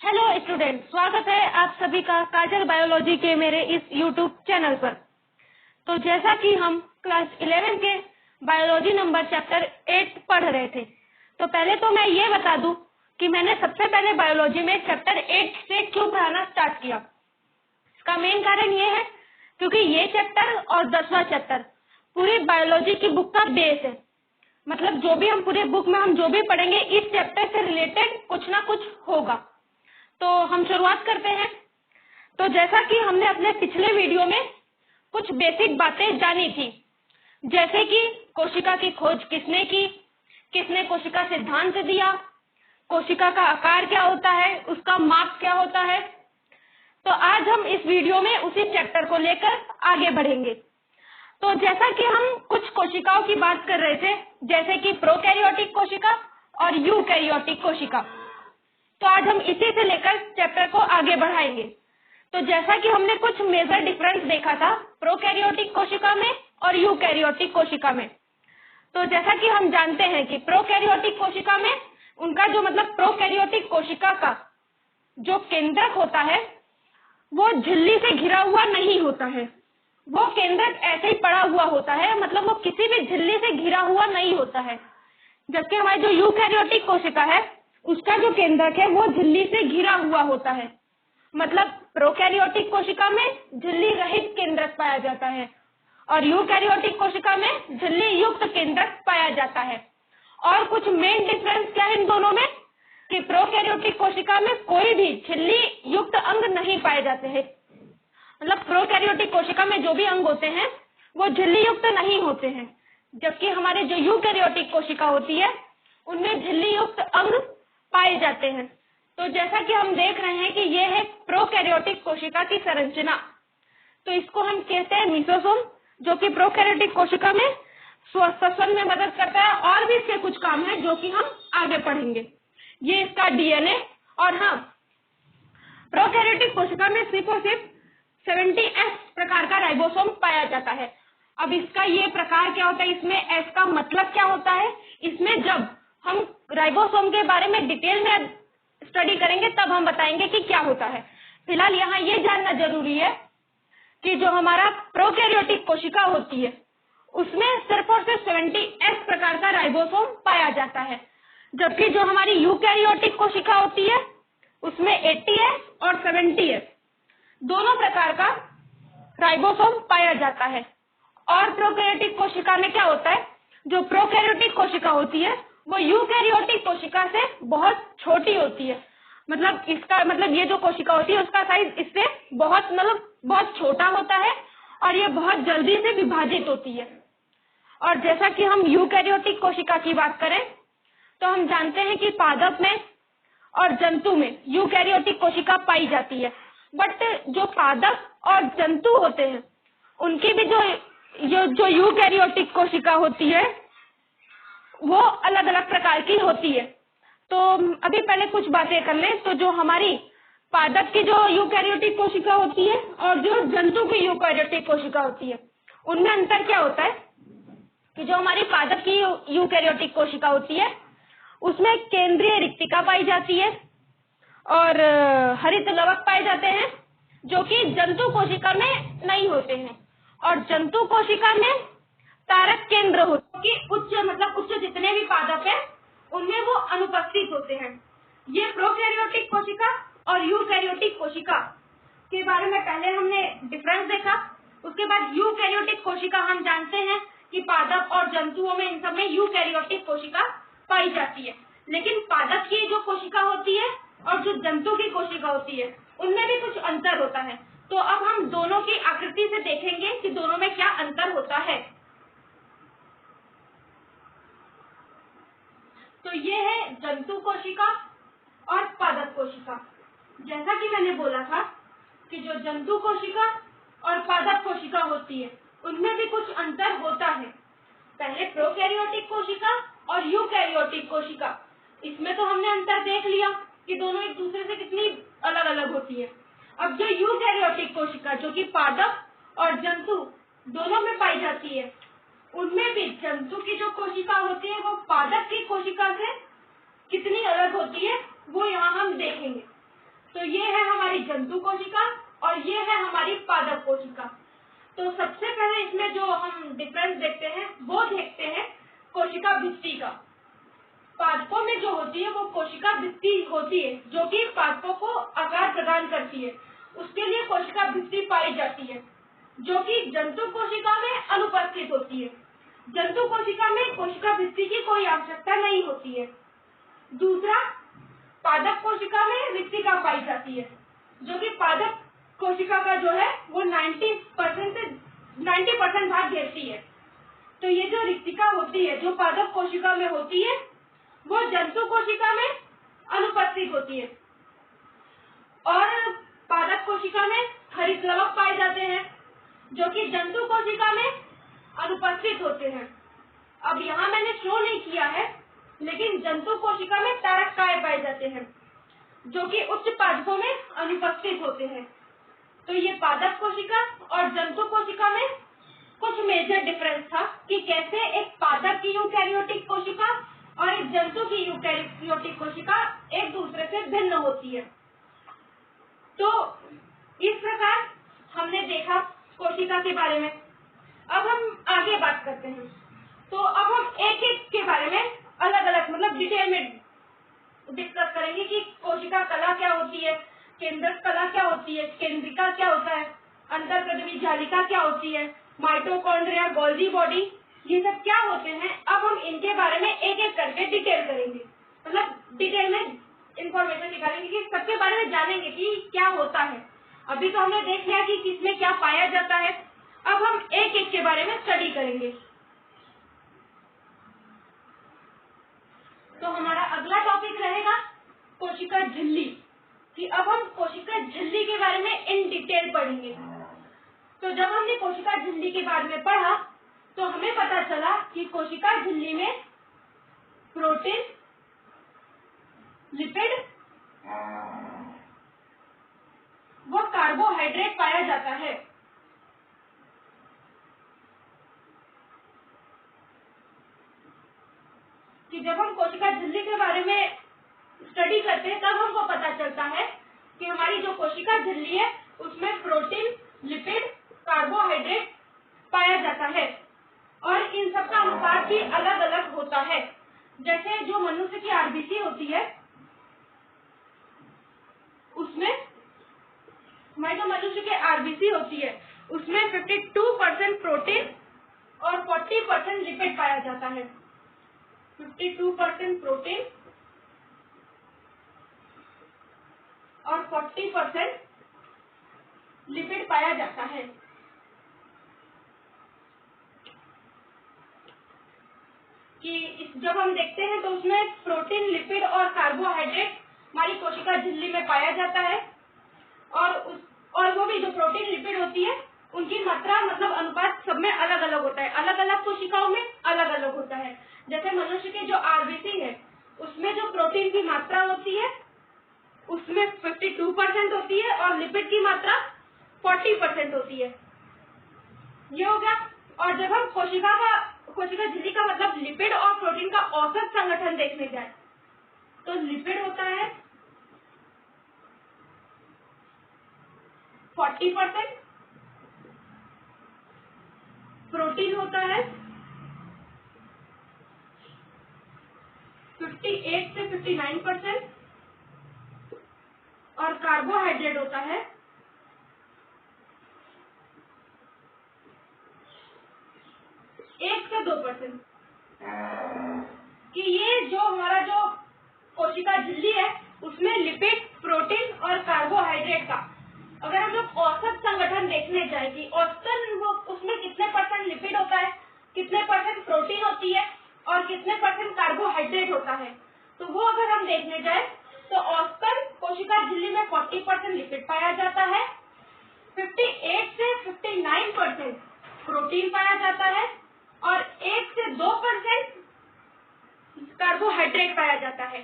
Hello student, स्वागत है आप सभी का काजल बायोलॉजी के मेरे इस यूट्यूब चैनल पर। तो जैसा कि हम क्लास 11 के बायोलॉजी नंबर चैप्टर 8 पढ़ रहे थे, तो पहले तो मैं ये बता दूं कि मैंने सबसे पहले बायोलॉजी में चैप्टर 8 से क्यों पढ़ाना स्टार्ट किया। इसका मेन कारण ये है क्योंकि ये चैप्टर और 10वां चैप्टर पूरी बायोलॉजी की बुक का बेस है। मतलब जो भी हम पूरे बुक में हम जो भी पढ़ेंगे इस चैप्टर से रिलेटेड कुछ ना कुछ होगा। तो हम शुरुआत करते हैं। तो जैसा कि हमने अपने पिछले वीडियो में कुछ बेसिक बातें जानी थी, जैसे कि कोशिका की खोज किसने की, किसने कोशिका सिद्धांत दिया, कोशिका का आकार क्या होता है, उसका माप क्या होता है। तो आज हम इस वीडियो में उसी चैप्टर को लेकर आगे बढ़ेंगे। तो जैसा कि हम कुछ कोशिकाओं की बात कर रहे थे, जैसे कि प्रोकैरियोटिक कोशिका और यूकैरियोटिक कोशिका, तो आज हम इसी से लेकर चैप्टर को आगे बढ़ाएंगे। तो जैसा कि हमने कुछ मेजर डिफरेंस देखा था प्रोकैरियोटिक कोशिका में और यूकैरियोटिक कोशिका में। तो जैसा कि हम जानते हैं कि प्रोकैरियोटिक कोशिका में उनका जो मतलब प्रोकैरियोटिक कोशिका का जो केंद्रक होता है वो झिल्ली से घिरा हुआ नहीं होता है। वो केंद्रक ऐसे ही पड़ा हुआ होता है, मतलब वो किसी भी झिल्ली से घिरा हुआ नहीं होता है। जबकि हमारी जो यूकैरियोटिक कोशिका है उसका जो केंद्रक है वो झिल्ली से घिरा हुआ होता है। मतलब प्रोकैरियोटिक कोशिका में झिल्ली रहित केंद्रक पाया जाता है और यूकैरियोटिक कोशिका में झिल्ली युक्त केंद्रक पाया जाता है। और कुछ मेन डिफरेंस क्या है इन दोनों में कि प्रोकैरियोटिक कोशिका में कोई भी झिल्ली युक्त अंग नहीं पाए जाते हैं। मतलब प्रोकैरियोटिक कोशिका में जो भी अंग होते हैं वो झिल्ली युक्त नहीं होते हैं, जबकि हमारे जो यूकैरियोटिक कोशिका होती है उनमें झिल्ली युक्त अंग पाए जाते हैं। तो जैसा कि हम देख रहे हैं कि ये है प्रोकैरियोटिक कोशिका की संरचना। तो इसको हम कहते हैं मीसोसोम, जो कि प्रोकैरियोटिक कोशिका में श्वसन में मदद करता है। और भी इसके कुछ काम है जो कि हम आगे पढ़ेंगे। ये इसका डीएनए। और हाँ, प्रोकैरियोटिक कोशिका में सिर्फ और सिर्फ 70S प्रकार का राइबोसोम पाया जाता है। अब इसका ये प्रकार क्या होता है, इसमें S का मतलब क्या होता है, इसमें जब हम राइबोसोम के बारे में डिटेल में स्टडी करेंगे तब हम बताएंगे कि क्या होता है। फिलहाल यहाँ ये जानना जरूरी है कि जो हमारा प्रोकैरियोटिक कोशिका होती है उसमें सिर्फ और सिर्फ 70S प्रकार का राइबोसोम पाया जाता है, जबकि जो हमारी यूकैरियोटिक कोशिका होती है उसमें 80S और 70S दोनों प्रकार का राइबोसोम पाया जाता है। और प्रोकैरियोटिक कोशिका में क्या होता है, जो प्रोकैरियोटिक कोशिका होती है वो यूकैरियोटिक कोशिका से बहुत छोटी होती है। मतलब इसका मतलब ये जो कोशिका होती है उसका साइज इससे बहुत छोटा होता है और ये बहुत जल्दी से विभाजित होती है। और जैसा कि हम यूकैरियोटिक कोशिका की बात करें तो हम जानते हैं कि पादप में और जंतु में यूकैरियोटिक कोशिका पाई जाती है, बट जो पादप और जंतु होते हैं उनकी भी जो यूकैरियोटिक कोशिका होती है वो अलग अलग प्रकार की होती है। तो अभी पहले कुछ बातें कर लें। तो जो हमारी पादप की जो यूकैरियोटिक कोशिका होती है और जो जंतु की यूकैरियोटिक कोशिका होती है उनमें अंतर क्या होता है कि जो हमारी पादप की यूकैरियोटिक कोशिका होती है उसमें केंद्रीय रिक्तिका पाई जाती है और हरित लवक पाए जाते हैं, जो कि जंतु कोशिका में नहीं होते हैं। और जंतु कोशिका में तारक केंद्र होते कि उच्च जितने भी पादप हैं उनमें वो अनुपस्थित होते हैं। ये प्रोकैरियोटिक कोशिका और यूकैरियोटिक कोशिका के बारे में पहले हमने डिफरेंस देखा। उसके बाद यूकैरियोटिक कोशिका हम जानते हैं कि पादप और जंतुओं में इन सब में यूकैरियोटिक कोशिका पाई जाती है, लेकिन पादप की जो कोशिका होती है और जो जंतु की कोशिका होती है उनमें भी कुछ अंतर होता है। तो अब हम दोनों की आकृति से देखेंगे कि दोनों में क्या अंतर होता है। तो ये है जंतु कोशिका और पादप कोशिका। जैसा कि मैंने बोला था कि जो जंतु कोशिका और पादप कोशिका होती है उनमें भी कुछ अंतर होता है। पहले प्रोकैरियोटिक कोशिका और यूकैरियोटिक कोशिका, इसमें तो हमने अंतर देख लिया कि दोनों एक दूसरे से कितनी अलग अलग होती है। अब जो यूकैरियोटिक कोशिका जो कि पादप और जंतु दोनों में पाई जाती है उनमें भी जंतु की जो कोशिका होती है वो पादप की कोशिका से कितनी अलग होती है वो यहाँ हम देखेंगे। तो ये है हमारी जंतु कोशिका और ये है हमारी पादप कोशिका। तो सबसे पहले इसमें जो हम डिफरेंस देखते हैं वो देखते हैं कोशिका भित्ति का। पादपों में जो होती है वो कोशिका भित्ति होती है जो कि पादपों को आकार प्रदान करती है, उसके लिए कोशिका भित्ति पाई जाती है जो कि जंतु कोशिका में अनुपस्थित होती है। जंतु कोशिका में कोशिका भित्ति की कोई आवश्यकता नहीं होती है। दूसरा, पादप कोशिका में रिक्तिका पाई जाती है जो कि पादप कोशिका का जो है वो 90% से 90% भाग घेरती है। तो ये जो रिक्तिका होती है जो पादप कोशिका में होती है वो जंतु कोशिका में अनुपस्थित होती है। और पादप कोशिका में हरितद्रवक पाए जाते हैं जो कि जंतु कोशिका में अनुपस्थित होते हैं। अब यहाँ मैंने शो नहीं किया है, लेकिन जंतु कोशिका में तारककाय पाए जाते हैं जो कि उच्च पादपों में अनुपस्थित होते हैं। तो ये पादप कोशिका और जंतु कोशिका में कुछ मेजर डिफरेंस था कि कैसे एक पादप की यूकैरियोटिक कोशिका और एक जंतु की यूकैरियोटिक कोशिका एक दूसरे से भिन्न होती है। तो इस प्रकार हमने देखा कोशिका के बारे में। अब हम आगे बात करते हैं। तो अब हम एक एक के बारे में अलग अलग मतलब डिटेल में डिस्कस करेंगे कि कोशिका कला क्या होती है, केंद्रक कला क्या होती है, केंद्रिका क्या होता है, अंतर्प्रदमी जालिका क्या होती है, माइटोकॉन्ड्रिया, गोल्गी बॉडी, ये सब क्या होते हैं। अब हम इनके बारे में एक एक करके डिटेल करेंगे, मतलब डिटेल में इंफॉर्मेशन निकालेंगे कि सबके बारे में जानेंगे कि क्या होता है। अभी तो हमने देख लिया कि किसमें क्या पाया जाता है, अब हम एक एक के बारे में स्टडी करेंगे। तो हमारा अगला टॉपिक रहेगा कोशिका झिल्ली, कि अब हम कोशिका झिल्ली के बारे में इन डिटेल पढ़ेंगे। तो जब हमने कोशिका झिल्ली के बारे में पढ़ा तो हमें पता चला कि कोशिका झिल्ली में प्रोटीन, लिपिड व कार्बोहाइड्रेट पाया जाता है। कि जब हम कोशिका झिल्ली के बारे में स्टडी करते हैं तब हमको पता चलता है कि हमारी जो कोशिका झिल्ली है उसमें प्रोटीन, लिपिड, कार्बोहाइड्रेट पाया जाता है और इन सब का अनुपात भी अलग अलग होता है। जैसे जो मनुष्य की आरबीसी होती है उसमें जो मनुष्य के आरबीसी होती है उसमें 52% प्रोटीन और 40% लिपिड पाया जाता है। 52% प्रोटीन और 40% लिपिड पाया जाता है। कि जब हम देखते हैं तो उसमें प्रोटीन, लिपिड और कार्बोहाइड्रेट हमारी कोशिका झिल्ली में पाया जाता है और वो भी जो प्रोटीन, लिपिड होती है उनकी मात्रा मतलब अनुपात सब में अलग अलग होता है। अलग अलग कोशिकाओं में अलग अलग होता है। जैसे मनुष्य के जो आरबीसी है उसमें जो प्रोटीन की मात्रा होती है उसमें 52% होती है और लिपिड की मात्रा 40% होती है। ये हो गया। और जब हम कोशिका झिल्ली का मतलब लिपिड और प्रोटीन का औसत संगठन देखने जाए तो लिपिड होता है 40%, प्रोटीन होता है 58 से 59% और कार्बोहाइड्रेट होता है 1 से 2%। कि ये जो हमारा जो कोशिका झिल्ली है उसमें लिपिड, प्रोटीन और कार्बोहाइड्रेट का अगर हम लोग औसत संगठन देखने जाए कि औसतन वो उसमें कितने % लिपिड होता है, कितने % प्रोटीन होती है और कितने % कार्बोहाइड्रेट होता है, तो वो अगर हम देखने जाए तो औसतन कोशिका झिल्ली में 40% लिपिड पाया जाता है, 58 से 59% प्रोटीन पाया जाता है और 1 से 2% कार्बोहाइड्रेट पाया जाता है।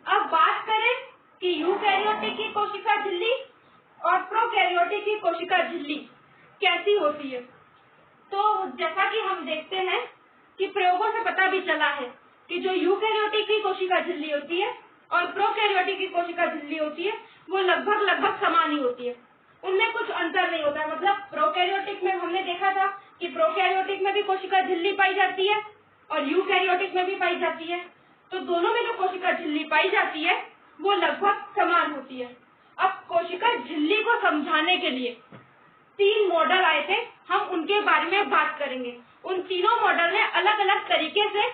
अब बात करें कि यूकैरियोटिक की कोशिका झिल्ली और प्रोकैरियोटिक की कोशिका झिल्ली कैसी होती है। तो जैसा कि हम देखते हैं कि प्रयोगों से पता भी चला है कि जो यूकैरियोटिक की कोशिका झिल्ली होती है और प्रोकैरियोटिक की कोशिका झिल्ली होती है वो लगभग समान ही होती है, उनमें कुछ अंतर नहीं होता है। मतलब प्रोकैरियोटिक में हमने देखा था कि प्रोकैरियोटिक में भी कोशिका झिल्ली पाई जाती है और यूकैरियोटिक में भी पाई जाती है, तो दोनों में जो कोशिका झिल्ली पाई जाती है वो लगभग समान होती है। अब कोशिका झिल्ली को समझाने के लिए 3 मॉडल आए थे, हम उनके बारे में बात करेंगे। उन तीनों मॉडल ने अलग अलग तरीके से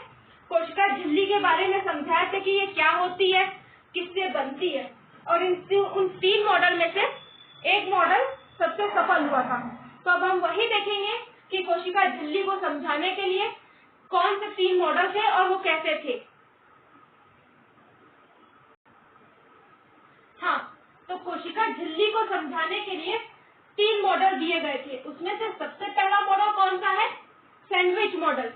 कोशिका झिल्ली के बारे में समझाया था कि ये क्या होती है, किससे बनती है, और उन 3 मॉडल में से एक मॉडल सबसे सफल हुआ था। तो अब हम वही देखेंगे कि कोशिका झिल्ली को समझाने के लिए कौन से 3 मॉडल थे और वो कैसे थे। हाँ, तो कोशिका झिल्ली को समझाने के लिए 3 मॉडल दिए गए थे। उसमें से सबसे पहला मॉडल कौन सा है? Sandwich model.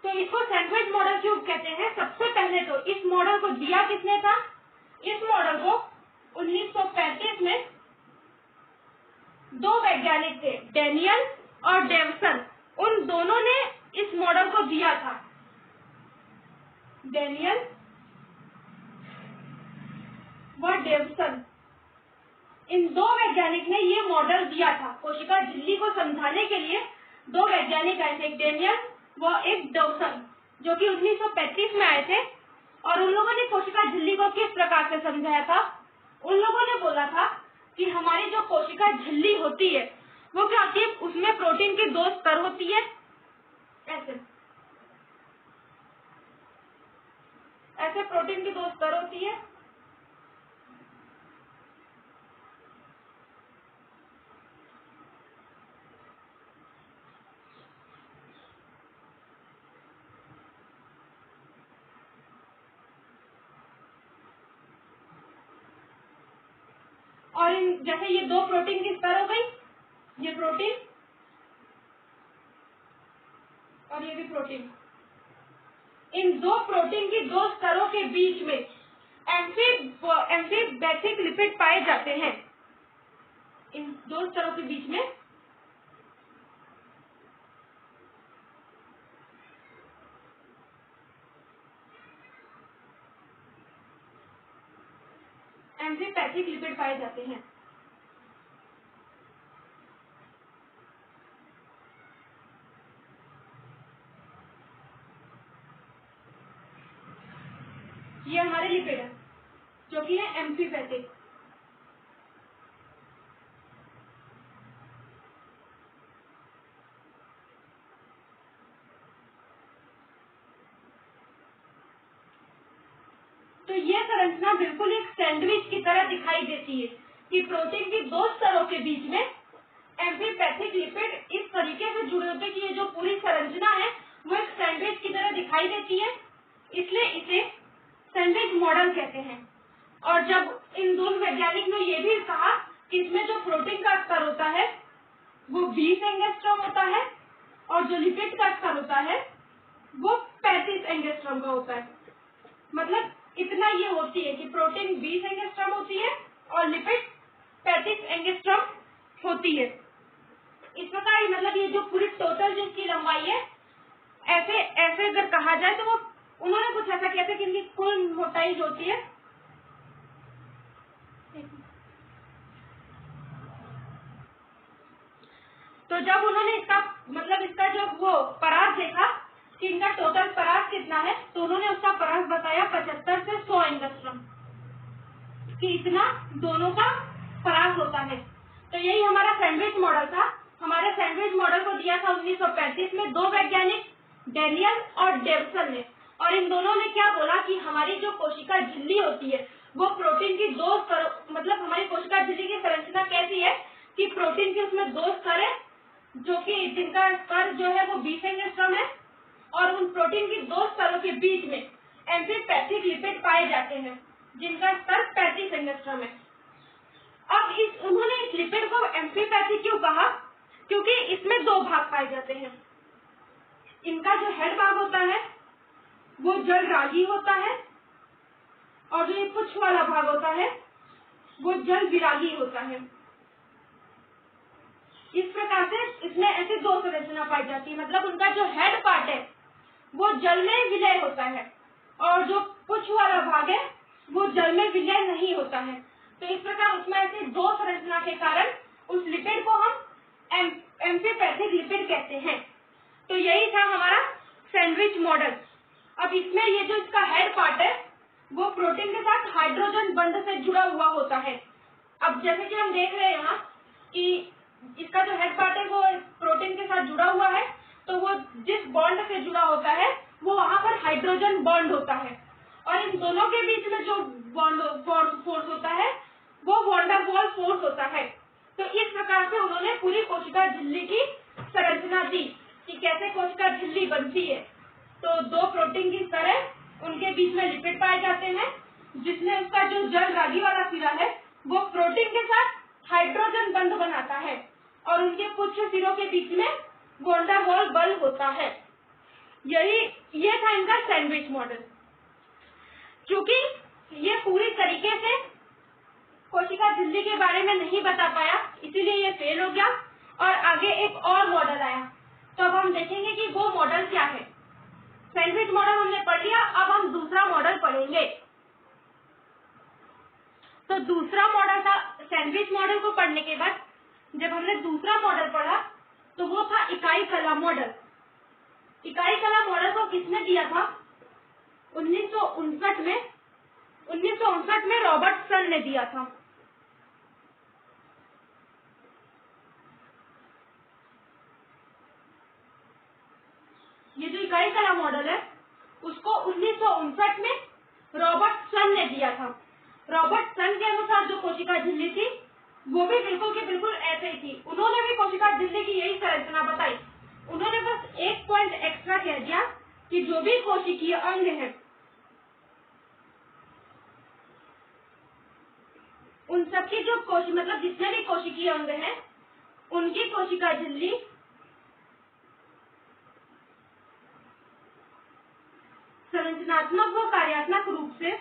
तो इसको सैंडविच मॉडल क्यों कहते हैं? सबसे पहले तो इस मॉडल को दिया किसने था? इस मॉडल को 1935 में 2 वैज्ञानिक थे, डेनियल और डेवसन। उन दोनों ने इस मॉडल को दिया था। डेनियल व डेवसन, इन 2 वैज्ञानिक ने ये मॉडल दिया था। कोशिका झिल्ली को समझाने के लिए 2 वैज्ञानिक आए थे, एक डेनियल व एक डेवसन, जो कि 1935 में आए थे। और उन लोगों ने कोशिका झिल्ली को किस प्रकार से समझाया था? उन लोगों ने बोला था कि हमारी जो कोशिका झिल्ली होती है वो क्या होती है, उसमें प्रोटीन की 2 स्तर होती है। ऐसे प्रोटीन की 2 स्तर होती है। और जैसे ये 2 प्रोटीन की स्तर हो गई, ये प्रोटीन और ये भी प्रोटीन, इन 2 प्रोटीन की 2 स्तरों के बीच में एम्फीपैथिक लिपिड पाए जाते हैं। इन 2 स्तरों के बीच में एम्फीपैथिक लिपिड पाए जाते हैं। ये हमारे लिपिड है जो कि है एम्फीपैथिक। तो ये संरचना बिल्कुल एक सैंडविच की तरह दिखाई देती है कि प्रोटीन की 2 स्तरों के बीच में एम्फीपैथिक लिपिड इस तरीके से जुड़े होते हैं कि ये जो पूरी संरचना है वो एक सैंडविच की तरह दिखाई देती है, इसलिए इसे सैंडविच मॉडल कहते हैं। और जब इन 2 वैज्ञानिक ने ये भी कहा कि इसमें जो प्रोटीन का स्तर होता है वो 20 एंगस्ट्रॉम होता है और जो लिपिड का स्तर होता है वो 35 एंगस्ट्रॉम का होता है। मतलब इतना ये होती है कि प्रोटीन 20 एंगस्ट्रॉम होती है और लिपिड 35 एंगस्ट्रॉम होती है। इस प्रकार मतलब ये जो पूरी टोटल जो इसकी लंबाई है, ऐसे अगर कहा जाए तो वो उन्होंने कुछ ऐसा किया था कि इनकी कुल मोटाई जो होती है, तो जब उन्होंने इसका जो वो परास देखा कि इनका टोटल परास कितना है, तो उन्होंने उसका परास बताया 75 से 100 एंगस्ट्रॉम कि इतना दोनों का परास होता है। तो यही हमारा सैंडविच मॉडल था। हमारे सैंडविच मॉडल को दिया था 1935 में 2 वैज्ञानिक, डेनियल और डेवसन ने। और इन दोनों ने क्या बोला कि हमारी जो कोशिका झिल्ली होती है वो प्रोटीन की 2 स्तर, मतलब हमारी कोशिका झिल्ली की संरचना कैसी है कि प्रोटीन की उसमें 2 स्तर है, जो कि जिनका स्तर जो है वो 20 एंगस्ट्रॉम है, और उन प्रोटीन की 2 स्तरों के बीच में एम्फीपैथिक लिपिड पाए जाते हैं जिनका स्तर 35 एंगस्ट्रॉम है। अब उन्होंने इस लिपिड को एम्फीपैथिक क्यों कहा? क्योंकि इसमें 2 भाग पाए जाते हैं। इनका जो हेड भाग होता है वो जल रागी होता है और जो ये पुच्छ वाला भाग होता है वो जल विरागी होता है। इस प्रकार से इसमें ऐसी 2 संरचना पाई जाती है। मतलब उनका जो हेड पार्ट है वो जल में विलय होता है और जो पुच्छ वाला भाग है वो जल में विलय नहीं होता है। तो इस प्रकार उसमें ऐसे दो संरचना के कारण उस लिपिड को हम एम्फीपैथिक लिपिड कहते हैं। तो यही था हमारा सैंडविच मॉडल। अब इसमें ये जो इसका हेड पार्ट है वो प्रोटीन के साथ हाइड्रोजन बंध से जुड़ा हुआ होता है। अब जैसे कि हम देख रहे हैं यहाँ कि इसका जो हेड पार्ट है वो प्रोटीन के साथ जुड़ा हुआ है, तो वो जिस बॉन्ड से जुड़ा होता है वो वहां पर हाइड्रोजन बॉन्ड होता है, और इन दोनों के बीच में जो फोर्स होता है वो वॉन डेर वाल्स फोर्स होता है। तो इस प्रकार से उन्होंने पूरी कोशिका झिल्ली की संरचना दी कि कैसे कोशिका झिल्ली बनती है। तो दो प्रोटीन की तरह उनके बीच में लिपिड पाए जाते हैं, जिसमें उसका जो जल रागी वाला सिरा है वो प्रोटीन के साथ हाइड्रोजन बंध बनाता है, और उनके पुच्छ सिरों के बीच में वॉन डेर वाल बल होता है। ये था इनका सैंडविच मॉडल। क्योंकि ये पूरी तरीके से कोशिका झिल्ली के बारे में नहीं बता पाया, इसीलिए ये फेल हो गया, और आगे एक और मॉडल आया। तो अब हम देखेंगे कि वो मॉडल क्या है। सैंडविच मॉडल हमने पढ़ लिया, अब हम दूसरा मॉडल पढ़ेंगे। तो दूसरा मॉडल था, सैंडविच मॉडल को पढ़ने के बाद जब हमने दूसरा मॉडल पढ़ा तो वो था इकाई कला मॉडल। इकाई कला मॉडल को किसने दिया था? 1959 में रॉबर्टसन ने दिया था। ये जो इकाई कला मॉडल है उसको 1959 में रॉबर्टसन ने दिया था। रॉबर्टसन के अनुसार जो कोशिका झिल्ली थी वो भी बिल्कुल की बिल्कुल ऐसे ही थी। उन्होंने भी कोशिका झिल्ली की यही संरचना बताई। उन्होंने बस एक पॉइंट एक्स्ट्रा कह दिया कि जो भी कोशिकीय अंग है उन सबकी जो मतलब जितने भी कोशिकीय अंग हैं उनकी कोशिका झिल्ली संरचनात्मक व कार्यात्मक रूप से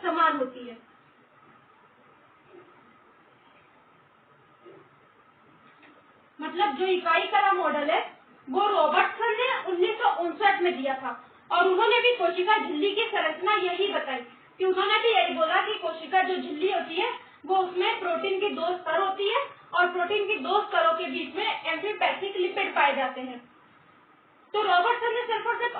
समान होती है। मतलब जो इकाई कला मॉडल है वो रॉबर्टसन ने 1959 में दिया था, और उन्होंने भी कोशिका झिल्ली की संरचना यही बताई कि उन्होंने भी यही बोला कि कोशिका जो झिल्ली होती है वो उसमें प्रोटीन की दो स्तर होती है, और प्रोटीन की दो स्तरों के बीच में एम्फीपैथिक लिपिड पाए जाते हैं। तो रॉबर्टसन ने सिर्फ और सिर्फ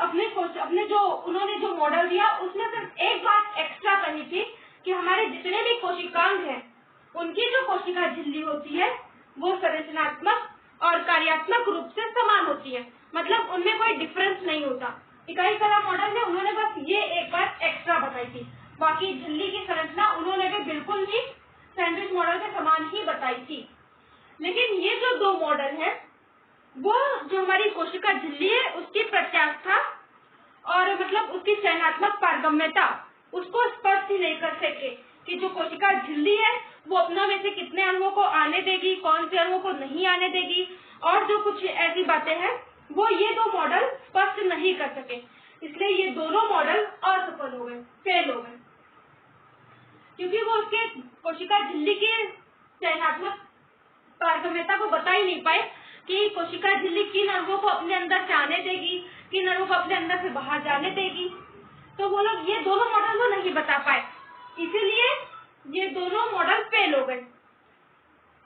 अपने जो उन्होंने जो मॉडल दिया उसमें सिर्फ एक बात एक्स्ट्रा कही थी कि हमारे जितने भी कोशिकांग हैं उनकी जो कोशिका झिल्ली होती है वो संरचनात्मक और कार्यात्मक रूप से समान होती है, मतलब उनमें कोई डिफरेंस नहीं होता। इकाई कला मॉडल में उन्होंने बस ये एक बात एक्स्ट्रा बताई थी, बाकी झिल्ली की संरचना उन्होंने भी बिल्कुल ही सैंडविच मॉडल के समान ही बताई थी। लेकिन ये जो दो मॉडल है वो जो हमारी कोशिका झिल्ली है उसकी प्रत्यास्था और मतलब उसकी चयनात्मक पारगम्यता उसको स्पष्ट ही नहीं कर सके कि जो कोशिका झिल्ली है वो अपना में से कितने अणुओं को आने देगी, कौन से अणुओं को नहीं आने देगी, और जो कुछ ऐसी बातें हैं वो ये दो मॉडल स्पष्ट नहीं कर सके। इसलिए ये दोनों मॉडल असफल हो गए, फेल हो गए, क्योंकि वो उसके कोशिका झिल्ली की चयनात्मक पारगम्यता को बता ही नहीं पाए कि कोशिका झिल्ली किन अणुओं को अपने अंदर से आने देगी, किन अणुओं को अपने अंदर से बाहर जाने देगी। तो वो लोग ये दोनों मॉडल वो नहीं बता पाए, इसीलिए ये दोनों मॉडल फेल हो गए।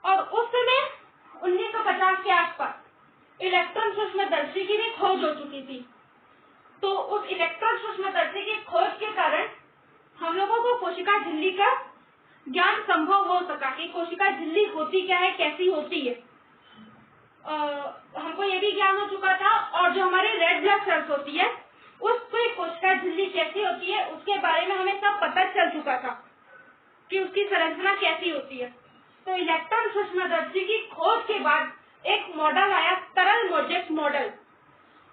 और उस समय 1950 के आसपास इलेक्ट्रॉन सूक्ष्मदर्शी की भी खोज हो चुकी थी। तो उस इलेक्ट्रॉन सूक्ष्मदर्शी की खोज के कारण हम लोगों को कोशिका झिल्ली का ज्ञान संभव हो सका कि कोशिका झिल्ली होती क्या है, कैसी होती है। हमको ये भी ज्ञान हो चुका था, और जो हमारी रेड ब्लड सेल्स होती है उसकी कोशिका झिल्ली कैसी होती है उसके बारे में हमें सब पता चल चुका था कि उसकी संरचना कैसी होती है। तो इलेक्ट्रॉन सूक्ष्मदर्शी की खोज के बाद एक मॉडल आया, तरल मोजेक मॉडल।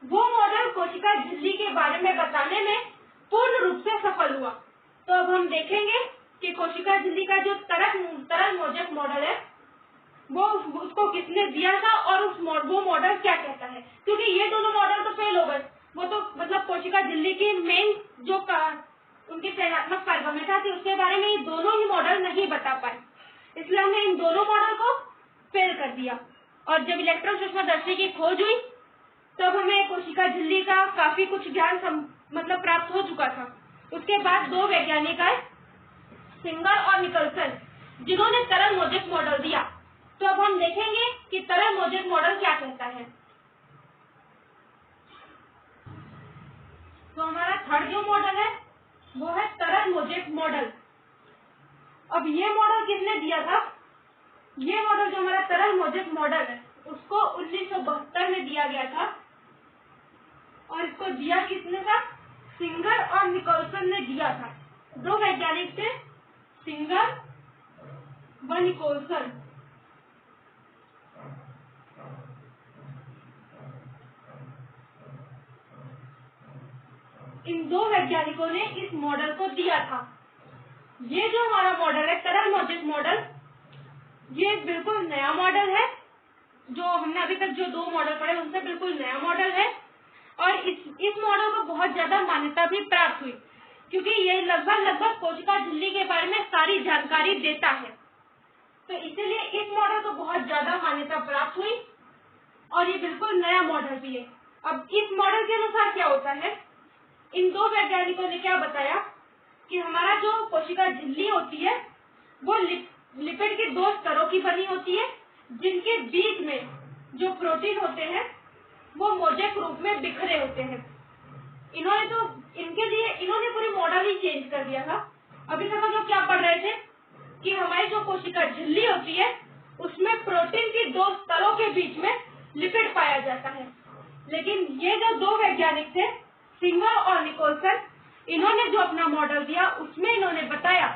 वो मॉडल कोशिका झिल्ली के बारे में बताने में पूर्ण रूप से सफल हुआ। तो अब हम देखेंगे कि कोशिका झिल्ली का जो तरल मोजेक मॉडल है वो उसको किसने दिया था और वो मॉडल क्या कहता है, क्योंकि ये दोनों मॉडल तो फेल हो गए। वो तो मतलब कोशिका झिल्ली की मेन जो उनकी चयनात्मक पारगम्यता थी उसके बारे में ये दोनों ही मॉडल नहीं बता पाए, इसलिए हमने इन दोनों मॉडल को फेल कर दिया। और जब इलेक्ट्रॉन सूक्ष्मदर्शी की खोज हुई तब हमें कोशिका झिल्ली का काफी कुछ ज्ञान मतलब प्राप्त हो चुका था। उसके बाद दो वैज्ञानिक आए, सिंगर और निकलसन, जिन्होंने तरल मोजेक मॉडल दिया। तो अब हम देखेंगे कि तरल मोजेक मॉडल क्या कहता है। तो हमारा थर्ड जो मॉडल है वो है तरल मोजेक मॉडल। अब ये मॉडल किसने दिया था? ये मॉडल जो हमारा तरल मोजेक मॉडल है उसको 1972 में दिया गया था। और इसको दिया किसने था? सिंगर और निकोलसन ने दिया था। दो वैज्ञानिक थे, सिंगर व निकोलसन। इन दो वैज्ञानिकों ने इस मॉडल को दिया था। ये जो हमारा मॉडल है तरल मोजेक मॉडल, ये बिल्कुल नया मॉडल है। जो हमने अभी तक जो दो मॉडल पढ़े उनसे बिल्कुल नया मॉडल है। और इस मॉडल को बहुत ज्यादा मान्यता भी प्राप्त हुई, क्योंकि ये लगभग कोशिका झिल्ली के बारे में सारी जानकारी देता है। तो इसीलिए इस मॉडल को बहुत ज्यादा मान्यता प्राप्त हुई और ये बिल्कुल नया मॉडल भी है। अब इस मॉडल के अनुसार क्या होता है, इन दो वैज्ञानिकों ने क्या बताया कि हमारा जो कोशिका झिल्ली होती है वो लिपिड के दो स्तरों की बनी होती है, जिनके बीच में जो प्रोटीन होते हैं वो मोजेक रूप में बिखरे होते हैं। इन्होंने पूरी मॉडल ही चेंज कर दिया था। अभी तक हम लोग क्या पढ़ रहे थे कि हमारी जो कोशिका झिल्ली होती है उसमें प्रोटीन के दो स्तरों के बीच में लिपिड पाया जाता है। लेकिन ये जो दो वैज्ञानिक थे, सिंगर और निकोलसन, इन्होंने जो अपना मॉडल दिया उसमें इन्होंने बताया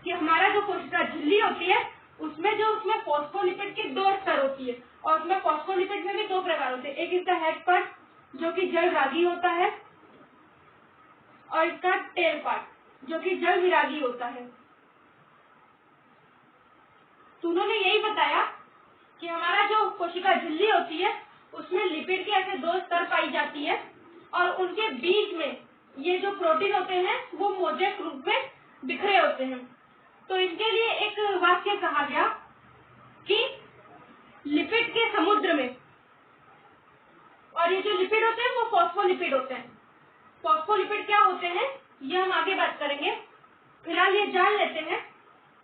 कि हमारा जो कोशिका झिल्ली होती है उसमें फॉस्फोलिपिड के दो स्तर होती है। और उसमें फॉस्फोलिपिड में भी दो प्रकार होते हैं, एक इसका हेड पार्ट जो कि जल रागी होता है और इसका टेल पार्ट जो कि जल विरागी होता है। तो उन्होंने यही बताया कि हमारा जो कोशिका झिल्ली होती है उसमें लिपिड के ऐसे दो स्तर पाई जाती है और उनके बीच में ये जो प्रोटीन होते हैं वो मोजेक रूप में बिखरे होते हैं। तो इनके लिए एक वाक्य कहा गया कि लिपिड के समुद्र में, और ये जो लिपिड होते हैं वो फॉस्फोलिपिड होते हैं। फॉस्फोलिपिड क्या होते हैं ये हम आगे बात करेंगे। फिलहाल ये जान लेते हैं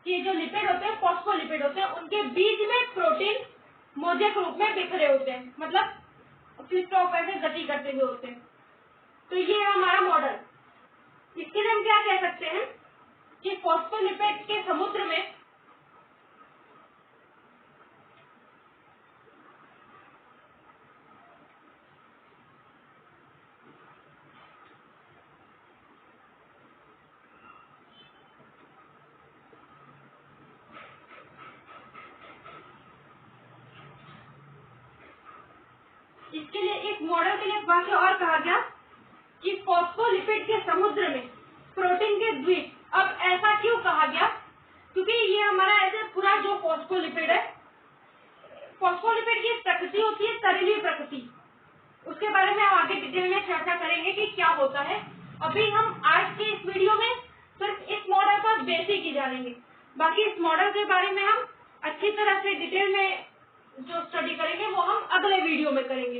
कि ये जो लिपिड होते हैं फॉस्फोलिपिड होते हैं, उनके बीच में प्रोटीन मोजेक रूप में बिखरे होते हैं, मतलब फ्लिप फ्लॉप ऐसे गति करते हुए होते हैं। तो ये है हमारा मॉडल। इसके लिए हम क्या कह सकते हैं कि फॉस्फोलिपिड के समुद्र में इसके लिए एक मॉडल के लिए एक वाक्य और कहा गया कि फॉस्फोलिपिड के समुद्र में प्रोटीन के द्वीप। अब ऐसा क्यों कहा गया? क्योंकि ये हमारा ऐसे पूरा जो फॉस्फोलिपिड है, फॉस्फोलिपिड की प्रकृति होती है तरीली प्रकृति। उसके बारे में हम आगे डिटेल में चर्चा करेंगे कि क्या होता है। अभी हम आज के इस वीडियो में सिर्फ इस मॉडल का बेसिक ही जानेंगे। बाकी इस मॉडल के बारे में हम अच्छी तरह से डिटेल में जो स्टडी करेंगे वो हम अगले वीडियो में करेंगे।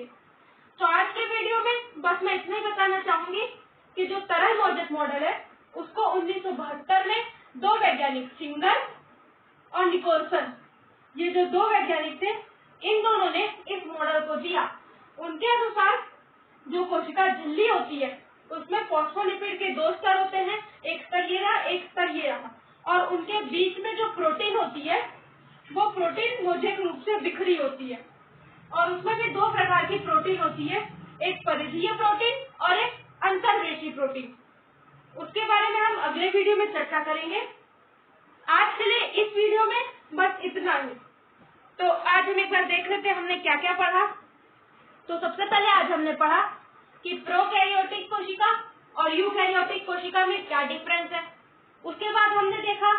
तो आज के वीडियो में बस मैं इतना ही बताना चाहूंगी कि जो तरल मोजेक मॉडल है उसको 1972 में दो वैज्ञानिक सिंगर और निकोलसन, ये जो दो वैज्ञानिक थे, इन दोनों ने इस मॉडल को दिया। उनके अनुसार जो कोशिका झिल्ली होती है उसमें फॉस्फोलिपिड के दो स्तर होते हैं, एक स्तर ये रहा, एक स्तर ये रहा, और उनके बीच में जो प्रोटीन होती है वो प्रोटीन मोजेक रूप से बिखरी होती है। और उसमें भी दो प्रकार की प्रोटीन होती है, एक परिधीय प्रोटीन और एक अंतर्वेशी प्रोटीन। उसके बारे में हम अगले वीडियो में चर्चा करेंगे। आज के लिए इस वीडियो में बस इतना ही। तो आज हम एक बार देख लेते हैं हमने क्या क्या पढ़ा। तो सबसे पहले आज हमने पढ़ा कि प्रोकैरियोटिक कोशिका और यूकैरियोटिक कोशिका में क्या डिफरेंस है। उसके बाद हमने देखा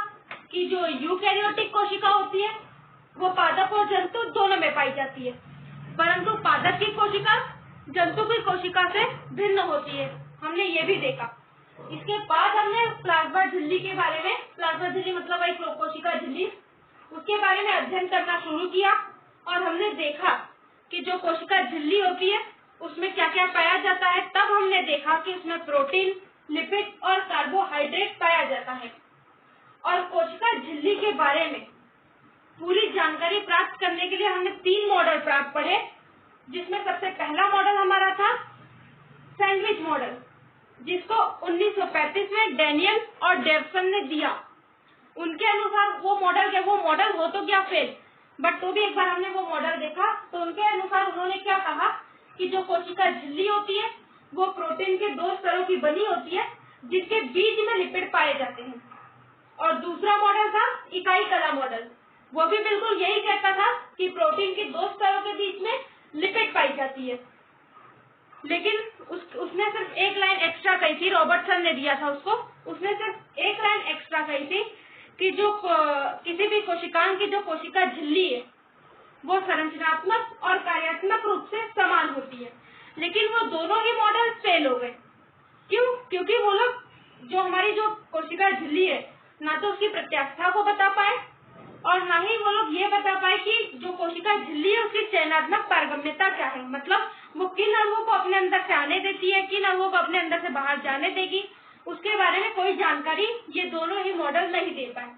कि जो यूकैरियोटिक कोशिका होती है वो पादप और जंतु दोनों में पाई जाती है, परंतु पादप की कोशिका जंतु की कोशिका से भिन्न होती है, हमने ये भी देखा। इसके बाद हमने प्लाज्मा झिल्ली के बारे में, प्लाज्मा झिल्ली मतलब एक कोशिका झिल्ली, उसके बारे में अध्ययन करना शुरू किया और हमने देखा कि जो कोशिका झिल्ली होती है उसमें क्या क्या पाया जाता है। तब हमने देखा कि उसमें प्रोटीन, लिपिड और कार्बोहाइड्रेट पाया जाता है। और कोशिका झिल्ली के बारे में पूरी जानकारी प्राप्त करने के लिए हमने 3 मॉडल प्राप्त पढ़े, जिसमें सबसे पहला मॉडल हमारा था सैंडविच मॉडल, जिसको 1935 में डैनियल और डेवसन ने दिया। उनके अनुसार वो मॉडल हो तो गया फेल, बट तो भी एक बार हमने वो मॉडल देखा तो उनके अनुसार उन्होंने क्या कहा कि जो कोशिका झिल्ली होती है वो प्रोटीन के 2 स्तरों की बनी होती है, जिसके बीच में लिपिड पाए जाते हैं। और दूसरा मॉडल था इकाई कला मॉडल, वो भी बिल्कुल यही कहता था कि प्रोटीन के 2 स्तरों के बीच में लिपिड पाई जाती है। लेकिन उसने सिर्फ एक लाइन एक्स्ट्रा कही थी, रॉबर्टसन ने दिया था उसको, उसने सिर्फ एक लाइन एक्स्ट्रा कही थी कि जो किसी भी कोशिकांग की जो कोशिका झिल्ली है वो संरचनात्मक और कार्यात्मक रूप से समान होती है। लेकिन वो दोनों ही मॉडल फेल हो गए। क्यों? क्योंकि वो लोग जो हमारी जो कोशिका झिल्ली है ना तो उसकी प्रत्यास्था को बता पाए और ना ही वो लोग ये बता पाए कि जो कोशिका झिल्ली है उसकी चयनात्मक पारगम्यता क्या है, मतलब वो किन अणुओं को अपने अंदर से आने देती है, किन अणुओं को अपने अंदर से बाहर जाने देगी, उसके बारे में कोई जानकारी ये दोनों ही मॉडल नहीं दे पाए।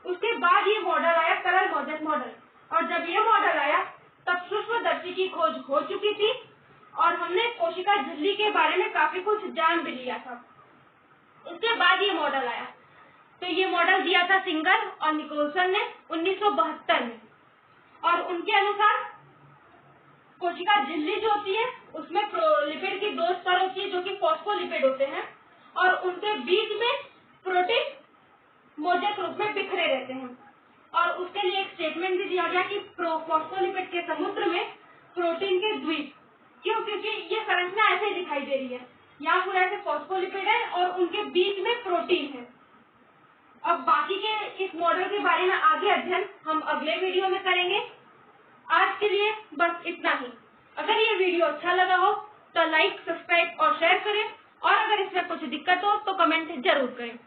उसके बाद ये मॉडल आया करल मोजेस मॉडल, और जब ये मॉडल आया तब सूक्ष्मदर्शी की खोज हो चुकी थी और हमने कोशिका झिल्ली के बारे में काफी कुछ जान भी लिया था। उसके बाद ये मॉडल आया, तो ये मॉडल दिया था सिंगर और निकोलसन ने 1972 में, और उनके अनुसार कोशिका झिल्ली जो होती है उसमें लिपिड की 2 स्तर होती है जो कि फॉस्फोलिपिड होते हैं, और उनके बीच में प्रोटीन मोजेक रूप में बिखरे रहते हैं। और उसके लिए एक स्टेटमेंट भी दिया गया कि फॉस्फोलिपिड के समुद्र में प्रोटीन के द्वीप। क्यों? क्योंकि ये संरचना ऐसे ही दिखाई दे रही है, यहाँ पूरा ऐसे फॉस्फोलिपिड है और उनके बीच में प्रोटीन है। अब बाकी के इस मॉडल के बारे में आगे अध्ययन हम अगले वीडियो में करेंगे। आज के लिए बस इतना ही। अगर ये वीडियो अच्छा लगा हो तो लाइक, सब्सक्राइब और शेयर करें, और अगर इसमें कुछ दिक्कत हो तो कमेंट जरूर करें।